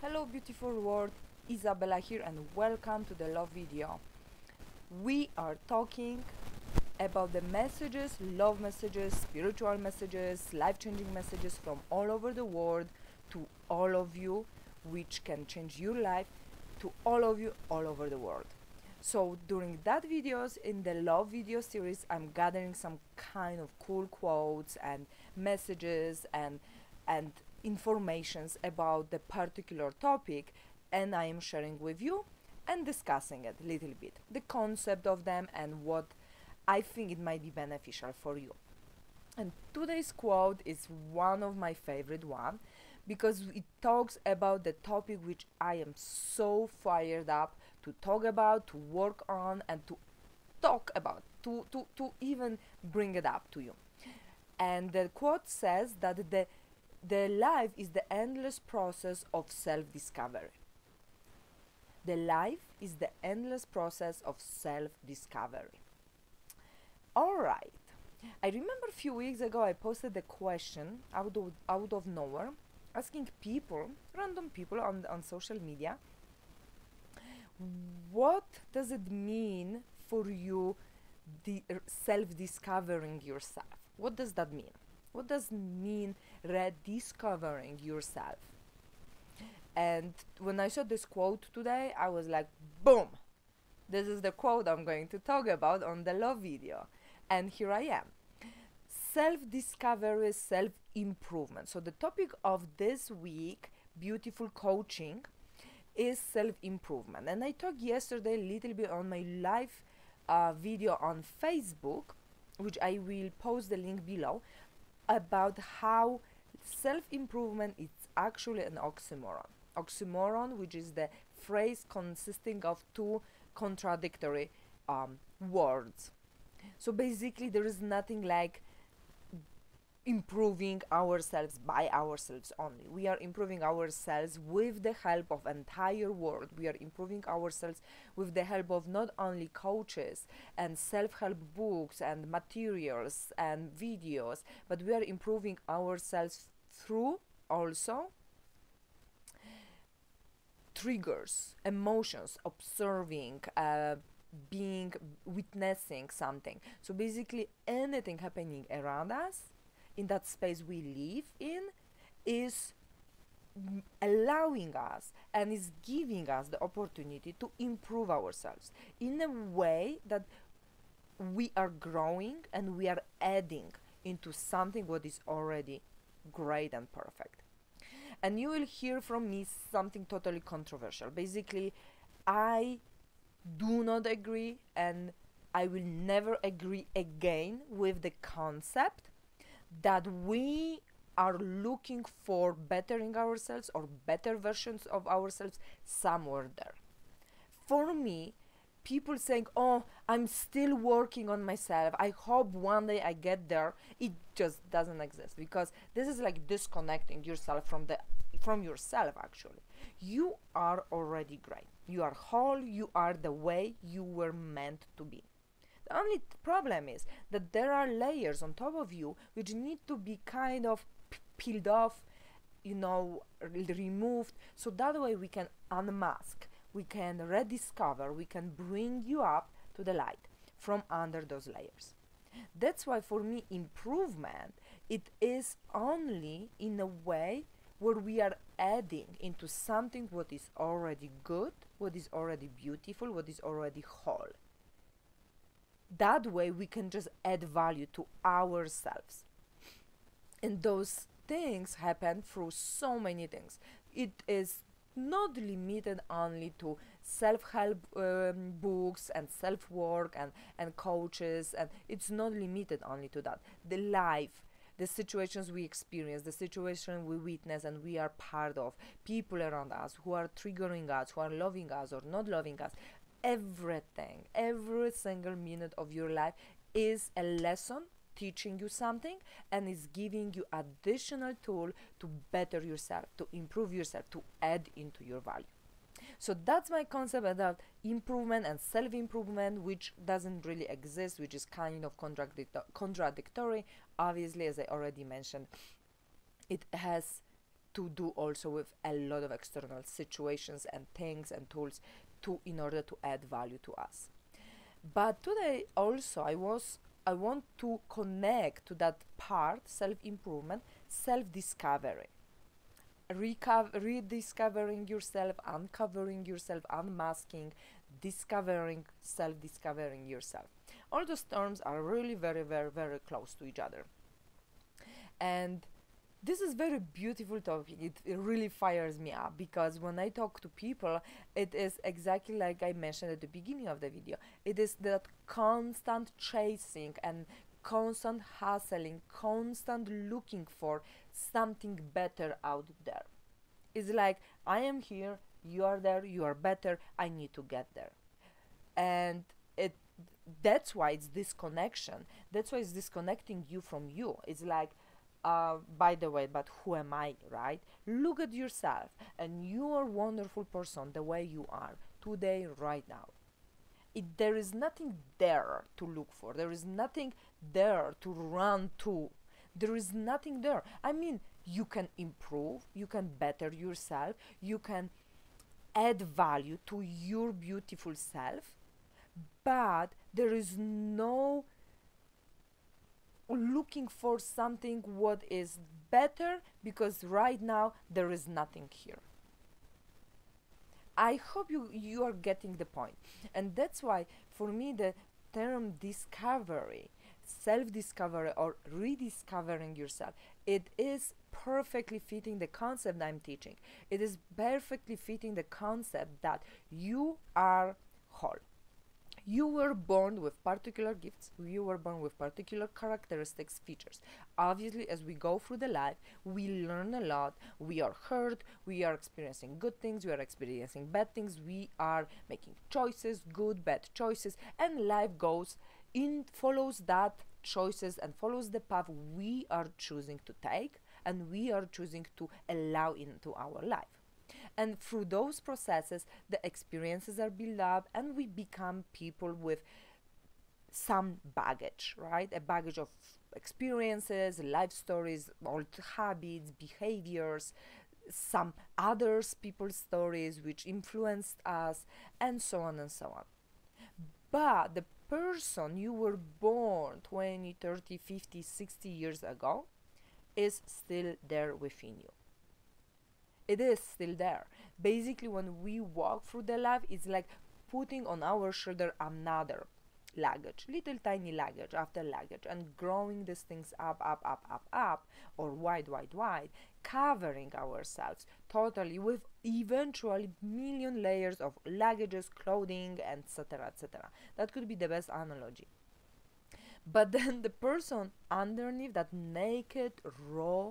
Hello beautiful world, Isabella here and welcome to the love video. We are talking about the messages, love messages, spiritual messages, life-changing messages from all over the world to all of you, which can change your life, to all of you all over the world. So during that videos in the love video series, I'm gathering some kind of cool quotes and messages and informations about the particular topic, and I am sharing with you and discussing it a little bit, the concept of them and what I think it might be beneficial for you. And today's quote is one of my favorite one because it talks about the topic which I am so fired up to talk about, to work on, and to talk about, to even bring it up to you. And the quote says that the life is the endless process of self-discovery. The life is the endless process of self-discovery. Alright, I remember a few weeks ago I posted a question out of nowhere, asking people, random people on social media, what does it mean for you self-discovering yourself? What does that mean? What does it mean rediscovering yourself? And when I saw this quote today, I was like, boom! This is the quote I'm going to talk about on the love video. And here I am. Self-discovery, self-improvement. So the topic of this week, beautiful coaching, is self-improvement. And I talked yesterday a little bit on my live video on Facebook, which I will post the link below, about how self-improvement is actually an oxymoron. Oxymoron, which is the phrase consisting of two contradictory words. So basically there is nothing like improving ourselves by ourselves only. We are improving ourselves with the help of entire world. We are improving ourselves with the help of not only coaches and self-help books and materials and videos, but we are improving ourselves through also triggers, emotions, observing, witnessing something. So basically anything happening around us in that space we live in is allowing us and is giving us the opportunity to improve ourselves in a way that we are growing and we are adding into something what is already great and perfect. And you will hear from me something totally controversial. Basically, I do not agree and I will never agree again with the concept that we are looking for bettering ourselves or better versions of ourselves somewhere there. For me, people saying, oh, I'm still working on myself, I hope one day I get there, it just doesn't exist, because this is like disconnecting yourself from yourself. Actually, you are already great, you are whole, you are the way you were meant to be. The only problem is that there are layers on top of you which need to be kind of peeled off, removed, so that way we can unmask, we can rediscover, we can bring you up to the light from under those layers. That's why for me improvement, it is only in a way where we are adding into something what is already good, what is already beautiful, what is already whole. That way we can just add value to ourselves. And those things happen through so many things. It is not limited only to self-help books and self-work and coaches, and it's not limited only to that. The life, the situations we experience, the situation we witness and we are part of, people around us who are triggering us, who are loving us or not loving us, everything, every single minute of your life is a lesson teaching you something and is giving you additional tool to better yourself, to improve yourself, to add into your value. So that's my concept about improvement and self-improvement, which doesn't really exist, which is kind of contradictory. Obviously, as I already mentioned, it has to do also with a lot of external situations and things and tools in order to add value to us. But today also I want to connect to that part, self-improvement, self-discovery, rediscovering yourself, uncovering yourself, unmasking, discovering, self-discovering yourself. All those terms are really very, very, very close to each other. And this is very beautiful topic. It really fires me up, because when I talk to people, it is exactly like I mentioned at the beginning of the video. It is that constant chasing and constant hustling, constant looking for something better out there. It's like, I am here, you are there, you are better, I need to get there. And that's why it's disconnection. That's why it's disconnecting you from you. It's like, by the way, but who am I, right? Look at yourself, and you are a wonderful person the way you are today, right now. There is nothing there to look for. There is nothing there to run to. There is nothing there. I mean, you can improve, you can better yourself, you can add value to your beautiful self, but there is no looking for something what is better, because right now there is nothing here. I hope you are getting the point. And that's why for me the term discovery, self-discovery, or rediscovering yourself, it is perfectly fitting the concept I'm teaching. It is perfectly fitting the concept that you are whole. You were born with particular gifts, you were born with particular characteristics, features. Obviously, as we go through the life, we learn a lot, we are hurt, we are experiencing good things, we are experiencing bad things, we are making choices, good, bad choices, and life follows that choices and follows the path we are choosing to take and we are choosing to allow into our life. And through those processes, the experiences are built up and we become people with some baggage, right? A baggage of experiences, life stories, old habits, behaviors, some others people's stories which influenced us, and so on and so on. But the person you were born 20, 30, 50, 60 years ago is still there within you. It is still there. Basically, when we walk through the life, it's like putting on our shoulder another luggage, little tiny luggage after luggage, and growing these things up, or wide, covering ourselves totally with eventually million layers of luggages, clothing, etc., etc. That could be the best analogy. But then the person underneath, that naked, raw,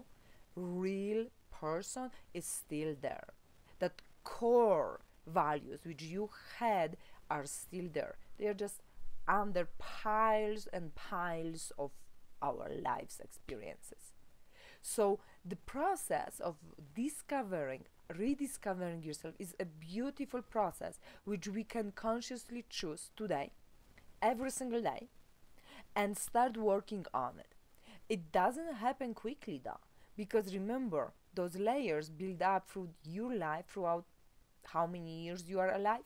real person, is still there. That core values which you had are still there. They are just under piles and piles of our life's experiences. So the process of discovering, rediscovering yourself is a beautiful process which we can consciously choose today, every single day, and start working on it. It doesn't happen quickly though, because remember, those layers build up through your life throughout how many years you are alive.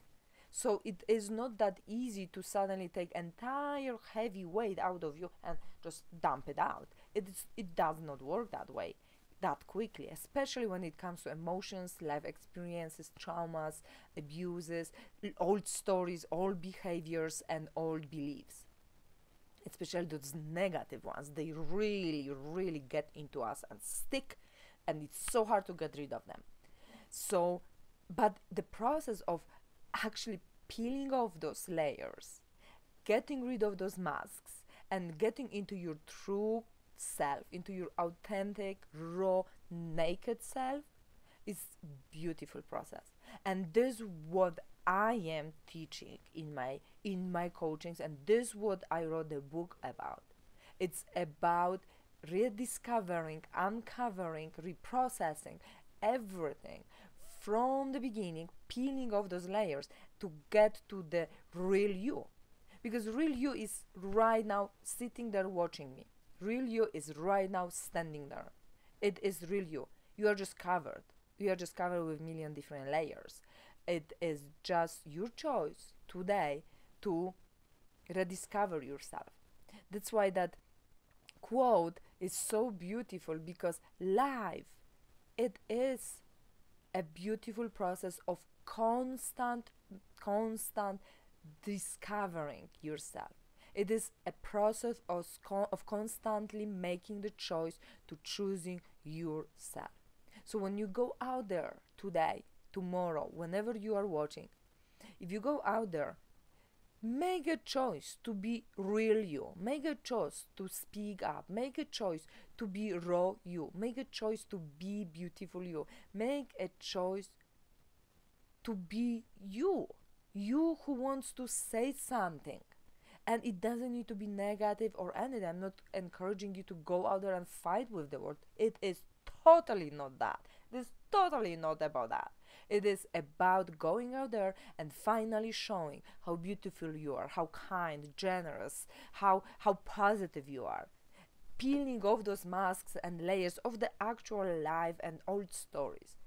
So it is not that easy to suddenly take entire heavy weight out of you and just dump it out. It does not work that way, that quickly, especially when it comes to emotions, life experiences, traumas, abuses, old stories, old behaviors, and old beliefs. Especially those negative ones, they really, really get into us and stick, and it's so hard to get rid of them. So, but the process of actually peeling off those layers, getting rid of those masks, and getting into your true self, into your authentic, raw, naked self, is beautiful process. And this is what I am teaching in my coachings, and this is what I wrote the book about. It's about rediscovering, uncovering, reprocessing everything from the beginning, peeling off those layers to get to the real you. Because real you is right now sitting there watching me. Real you is right now standing there. It is real you. You are just covered. You are just covered with million different layers. It is just your choice today to rediscover yourself. That's why that quote is so beautiful, because life, it is a beautiful process of constant discovering yourself. It is a process of constantly making the choice to choosing yourself. So when you go out there today, tomorrow, whenever you are watching, if you go out there, make a choice to be real you. Make a choice to speak up. Make a choice to be raw you. Make a choice to be beautiful you. Make a choice to be you. You who wants to say something. And it doesn't need to be negative or anything. I'm not encouraging you to go out there and fight with the world. It is totally not that. It is totally not about that. It is about going out there and finally showing how beautiful you are, how kind, generous, how positive you are. Peeling off those masks and layers of the actual life and old stories.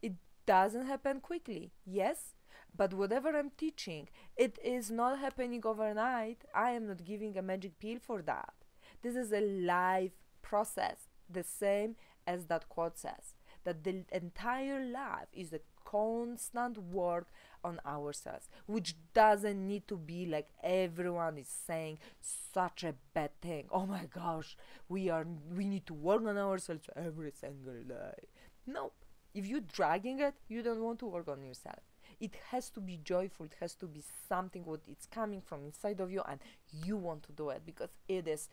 It doesn't happen quickly, yes, but whatever I'm teaching, it is not happening overnight. I am not giving a magic pill for that. This is a life process, the same as that quote says, that the entire life is a constant work on ourselves, which doesn't need to be like everyone is saying such a bad thing. Oh my gosh, we need to work on ourselves every single day. No, if you're dragging it, you don't want to work on yourself. It has to be joyful. It has to be something what it's coming from inside of you, and you want to do it because it is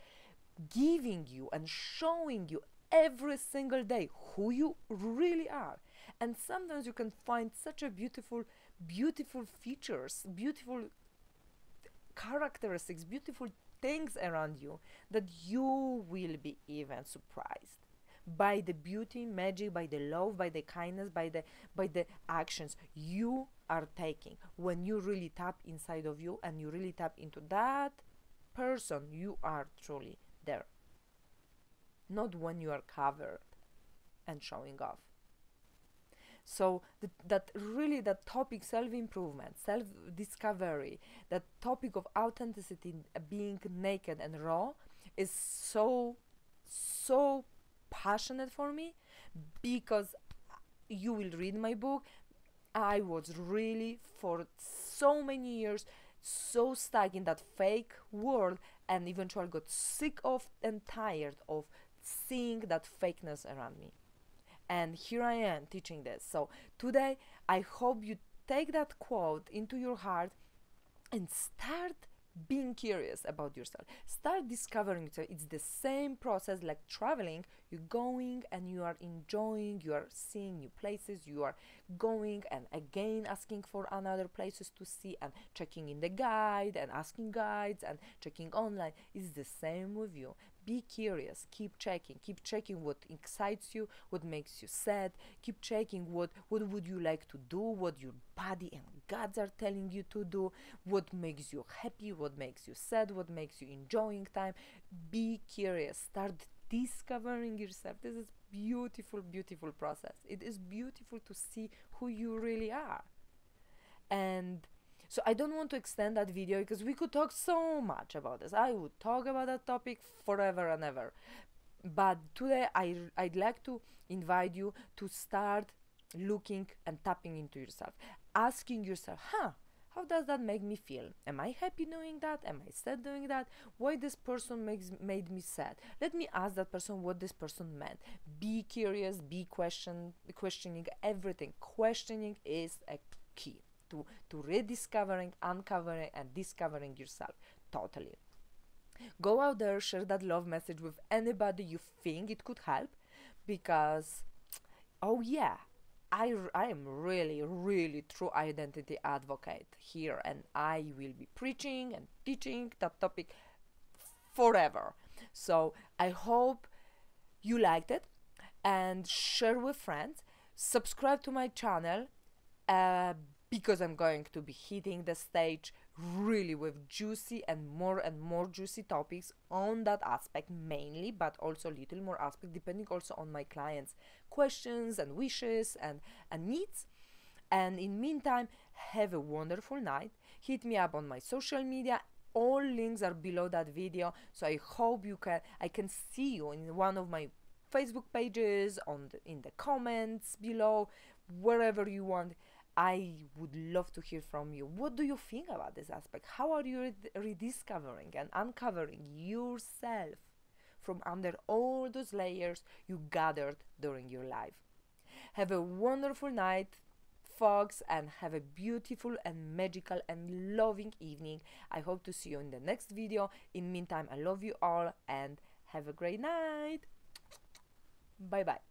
giving you and showing you every single day who you really are. And sometimes you can find such a beautiful features, beautiful characteristics, beautiful things around you that you will be even surprised by the beauty, magic, by the love, by the kindness, by the actions you are taking. When you really tap inside of you and you really tap into that person, you are truly there. Not when you are covered and showing off. So that topic, self-improvement, self-discovery, that topic of authenticity, being naked and raw, is so passionate for me, because you will read my book. I was really for so many years so stuck in that fake world, and eventually got sick of and tired of seeing that fakeness around me. And here I am teaching this. So today I hope you take that quote into your heart and start being curious about yourself. Start discovering yourself. It's the same process like traveling. You're going and you are enjoying, you are seeing new places, you are going and again asking for another places to see and checking in the guide and asking guides and checking online. It's the same with you. Be curious, keep checking what excites you, what makes you sad, keep checking what would you like to do, what your body and guts are telling you to do, what makes you happy, what makes you sad, what makes you enjoying time. Be curious, start discovering yourself. This is beautiful process. It is beautiful to see who you really are. And so I don't want to extend that video because we could talk so much about this. I would talk about that topic forever and ever. But today I'd like to invite you to start looking and tapping into yourself, asking yourself, how does that make me feel? Am I happy doing that? Am I sad doing that? Why this person made me sad? Let me ask that person what this person meant. Be curious, be questioning everything. Questioning is a key to rediscovering, uncovering, and discovering yourself totally. Go out there, share that love message with anybody you think it could help, because, oh yeah, I am really true identity advocate here, and I will be preaching and teaching that topic forever. So I hope you liked it, and share with friends. Subscribe to my channel, because I'm going to be hitting the stage really with juicy and more juicy topics on that aspect mainly, but also little more aspect depending also on my clients' questions and wishes and needs. And in meantime, have a wonderful night. Hit me up on my social media. All links are below that video, so I hope I can see you in one of my Facebook pages, in the comments below, wherever you want. I would love to hear from you. What do you think about this aspect? How are you rediscovering and uncovering yourself from under all those layers you gathered during your life? Have a wonderful night, folks, and have a beautiful and magical and loving evening. I hope to see you in the next video. In meantime, I love you all and have a great night. Bye bye.